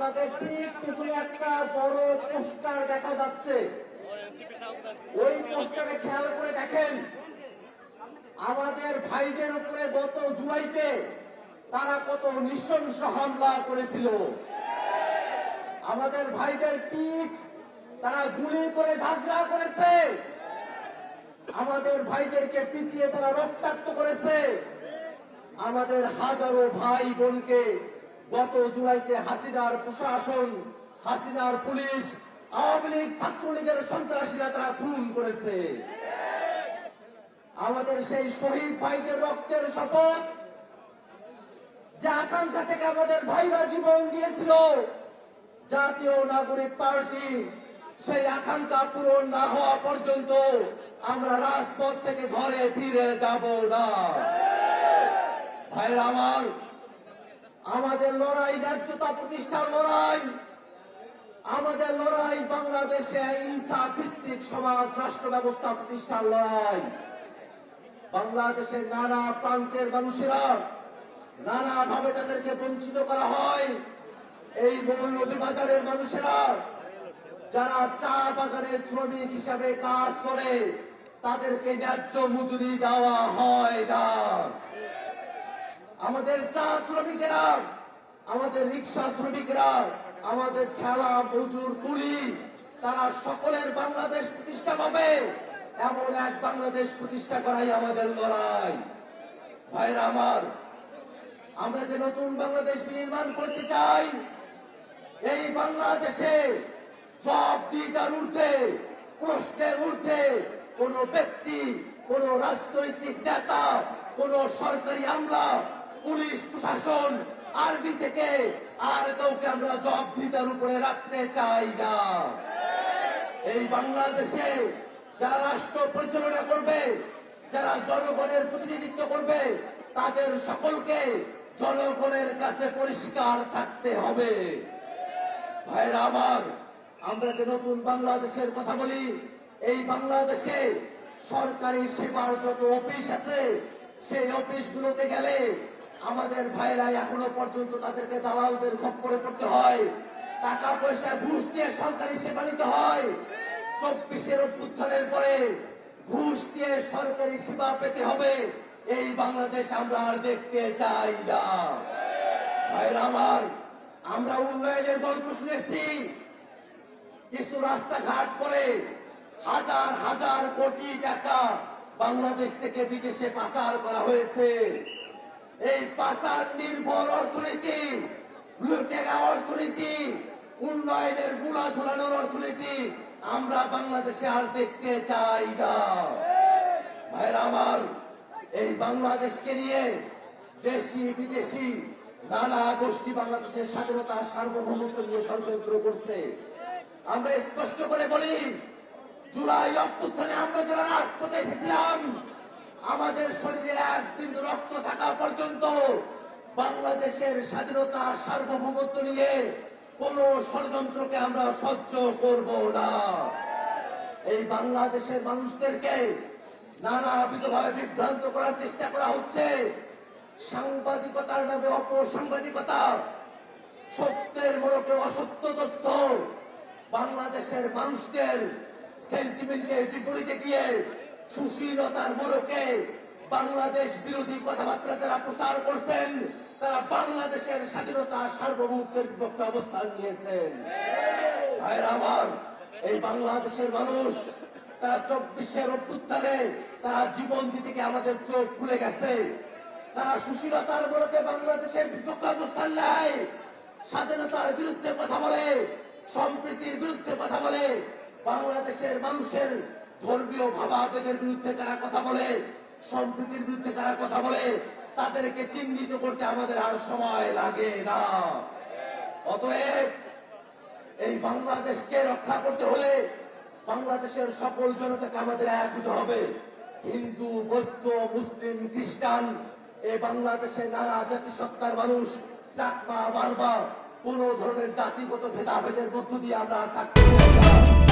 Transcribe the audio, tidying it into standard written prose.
আমাদের ঠিক পিছনে একটা বড় পোস্টার দেখা যাচ্ছে। ওই পোস্টারে খেয়াল করে দেখেন, আমাদের ভাইদের উপরে গত জুলাইতে তারা কত নৃশংস হামলা করেছিল। আমাদের ভাইদের পিঠ তারা গুলি করে ঝাঁঝরা করেছে, আমাদের ভাইদেরকে পিটিয়ে তারা রক্তাক্ত করেছে। আমাদের হাজারো ভাই বোনকে গত জুলাইতে হাসিনার প্রশাসন, হাসিনার পুলিশ, আওয়ামী লীগ, ছাত্রলীগের সন্ত্রাসীরা তারা খুন করেছে। আমাদের সেই শহীদ ভাইদের রক্তের শপথ, যে আকাঙ্ক্ষা থেকে আমাদের ভাইরা জীবন দিয়েছিল, জাতীয় নাগরিক পার্টি সেই আকাঙ্ক্ষা পূরণ না হওয়া পর্যন্ত আমরা রাজপথ থেকে ঘরে ফিরে যাব না। ভাইরা আমার, আমাদের লড়াই ন্যায্যতা প্রতিষ্ঠার লড়াই, আমাদের লড়াই বাংলাদেশে ইনসাফ ভিত্তিক সমাজ রাষ্ট্র ব্যবস্থা প্রতিষ্ঠার লড়াই। বাংলাদেশের নানা প্রান্তের মানুষেরা নানা ভাবে তাদেরকে বঞ্চিত করা হয়। এই মৌলভীবাজারের মানুষেরা যারা চা বাগানের শ্রমিক হিসাবে কাজ করে, তাদেরকে ন্যায্য মজুরি দেওয়া হয় না। আমাদের চা শ্রমিকেরা, আমাদের রিক্সা শ্রমিকেরা, আমাদের ঠেলা মজুর কুলি, তারা সকলের বাংলাদেশ প্রতিষ্ঠা পাবে, এমন এক বাংলাদেশ প্রতিষ্ঠা করাই আমাদের লড়াই। ভাইরা আমার, আমরা যে নতুন বাংলাদেশ বিনির্মাণ করতে চাই, এই বাংলাদেশে জবাবদিহিতার ঊর্ধ্বে, প্রশ্নের ঊর্ধ্বে কোন ব্যক্তি, কোন রাজনৈতিক নেতা, কোন সরকারি আমলা, পুলিশ প্রশাসন, আর্মি থেকে আর কাউকে আমরা জবাবদিহিতার উপরে রাখতে চাই না। এই বাংলাদেশে যারা রাষ্ট্র পরিচালনা করবে, যারা জনগণের প্রতিনিধিত্ব করবে, তাদের সকলকে জনগণের কাছে পরিষ্কার থাকতে হবে। ভাইরা আমার, আমরা যে নতুন বাংলাদেশের কথা বলি, এই বাংলাদেশে সরকারি সেবার যত অফিস আছে, সেই অফিসগুলোতে গেলে আমাদের ভাইরা এখনো পর্যন্ত তাদেরকে দালালদের খপ্পরে পড়তে হয়, টাকা পয়সা ঘুষ দিয়ে সরকারি সেবা নিতে হয়। 24-এর অভ্যুত্থানের পরে ঘুষ দিয়ে সরকারি সেবা পেতে হবে, এই বাংলাদেশ আমরা আর দেখতে চাই না। ভাইরা আমার, আমরা উন্নয়নের গল্প শুনেছি, কিছু রাস্তাঘাট করে হাজার হাজার কোটি টাকা বাংলাদেশ থেকে বিদেশে পাচার করা হয়েছে। এই পাচার নির্ভর অর্থনীতি, লুটেরা অর্থনীতি, উন্নয়নের গুণা ঝোলানোর অর্থনীতি আমরা বাংলাদেশে আর দেখতে চাই না। ভাইরা আমার, এই বাংলাদেশকে নিয়ে দেশি বিদেশি নানা গোষ্ঠী বাংলাদেশের স্বাধীনতা সার্বভৌমত্ব নিয়ে ষড়যন্ত্র করছে। আমরা স্পষ্ট করে বলি, জুলাই অভ্যুত্থানে আমরা যারা রাজপথে এসেছিলাম, আমাদের শরীরে এক বিন্দু রক্ত থাকা পর্যন্ত বাংলাদেশের স্বাধীনতা সার্বভৌমত্ব নিয়ে কোন ষড়যন্ত্রকে আমরা সহ্য করব না। এই বাংলাদেশের মানুষদেরকে নানাবিধভাবে বিভ্রান্ত করার চেষ্টা করা হচ্ছে। সাংবাদিকতার নামে অপসাংবাদিকতা, সত্যের মোড়কে অসত্য তথ্য, বাংলাদেশের মানুষদের সেন্টিমেন্টের বিপরীতে গিয়ে সুশীলতার মোড়কে বাংলাদেশ বিরোধী কথাবার্তা যারা প্রচার করছেন, তারা বাংলাদেশের স্বাধীনতা সার্বভৌমত্বের বিপক্ষে অবস্থান নিয়েছেন। ভাইরা আমার, এই বাংলাদেশের মানুষ তারা 24-এর অভ্যুত্থানে তারা জীবন দিতে গিয়ে আমাদের চোখ খুলে গেছে। তারা সুশীলতার মোড়কে বাংলাদেশের বিপক্ষে অবস্থান নেয়, স্বাধীনতার বিরুদ্ধে কথা বলে, সম্প্রীতির বিরুদ্ধে কথা বলে, বাংলাদেশের মানুষের ধর্মীয় ভাবাবেগের বিরুদ্ধে তারা কথা বলে, সম্প্রীতির বিরুদ্ধে তারা কথা বলে। তাদেরকে চিহ্নিত করতে আমাদের আর সময় লাগে না। অতএব এই বাংলাদেশকে রক্ষা করতে হলে বাংলাদেশের সকল জনতাকে আমাদের এক হতে হবে। হিন্দু, বৌদ্ধ, মুসলিম, খ্রিস্টান, এই বাংলাদেশে নানা জাতিসত্তার মানুষ, চাকমা, বারবা, কোন ধরনের জাতিগত ভেদাভেদের মধ্য দিয়ে আমরা থাকতে পারি না।